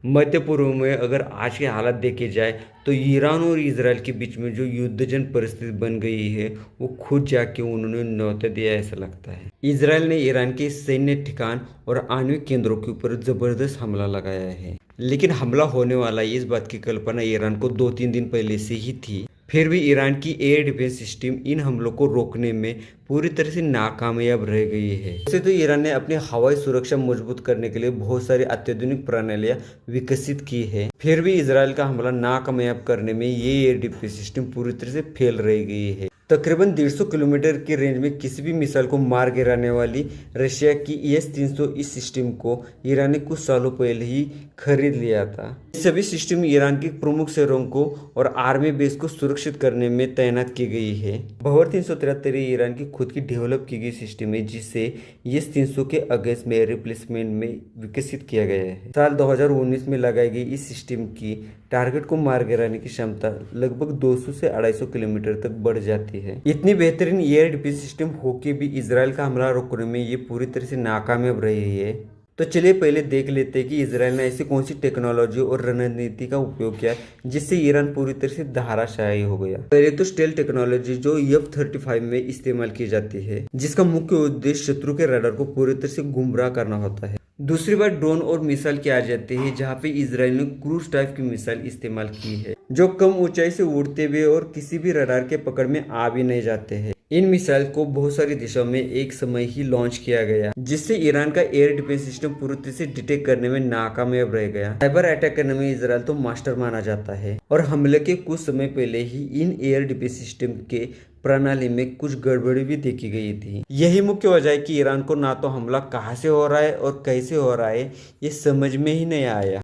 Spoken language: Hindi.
मध्य पूर्व में अगर आज के हालात देखे जाए तो ईरान और इजराइल के बीच में जो युद्धजन परिस्थिति बन गई है वो खुद जाके उन्होंने न्योता दिया ऐसा लगता है। इजराइल ने ईरान के सैन्य ठिकान और आणविक केंद्रों के ऊपर जबरदस्त हमला लगाया है, लेकिन हमला होने वाला है इस बात की कल्पना ईरान को 2-3 दिन पहले से ही थी। फिर भी ईरान की एयर डिफेंस सिस्टम इन हमलों को रोकने में पूरी तरह से नाकामयाब रह गई है। वैसे तो ईरान ने अपनी हवाई सुरक्षा मजबूत करने के लिए बहुत सारी अत्याधुनिक प्रणालियां विकसित की है, फिर भी इजराइल का हमला नाकामयाब करने में ये एयर डिफेंस सिस्टम पूरी तरह से फेल रह गई है। तकरीबन 150 किलोमीटर की रेंज में किसी भी मिसाइल को मार गिराने वाली रशिया की ES-300 इस सिस्टम को ईरान ने कुछ सालों पहले ही खरीद लिया था। सभी सिस्टम ईरान के प्रमुख शहरों को और आर्मी बेस को सुरक्षित करने में तैनात की गई है। भवर 373 ईरान की खुद की डेवलप की गई सिस्टम है, जिसे ES-300 के अगेंस्ट में रिप्लेसमेंट में विकसित किया गया है। साल 2019 में लगाई गई इस सिस्टम की टारगेट को मार गिराने की क्षमता लगभग 200 से 250 किलोमीटर तक बढ़ जाती है। इतनी बेहतरीन एयर डिफेंस सिस्टम होके भी इजराइल का हमला रोकने में ये पूरी तरह से नाकामयाब रही है। तो चलिए पहले देख लेते हैं कि इजराइल ने ऐसी कौन सी टेक्नोलॉजी और रणनीति का उपयोग किया जिससे ईरान पूरी तरह से धराशायी हो गया। पहले तो स्टेल टेक्नोलॉजी जो F-35 में इस्तेमाल की जाती है, जिसका मुख्य उद्देश्य शत्रु के रडार को पूरी तरह से गुमराह करना होता है। दूसरी बात ड्रोन और मिसाइल की आ जाती है, जहाँ पे इजराइल ने क्रूज टाइप की मिसाइल इस्तेमाल की है, जो कम ऊंचाई से उड़ते हुए और किसी भी रडार के पकड़ में आ भी नहीं जाते हैं। इन मिसाइल को बहुत सारी दिशाओं में एक समय ही लॉन्च किया गया, जिससे ईरान का एयर डिफेंस सिस्टम पूरी तरह से डिटेक्ट करने में नाकामयाब रह गया। साइबर अटैक करने में इजराइल तो मास्टर माना जाता है, और हमले के कुछ समय पहले ही इन एयर डिफेंस सिस्टम के प्रणाली में कुछ गड़बड़ी भी देखी गई थी। यही मुख्य वजह है कि ईरान को ना तो हमला कहाँ से हो रहा है और कैसे हो रहा है ये समझ में ही नहीं आया।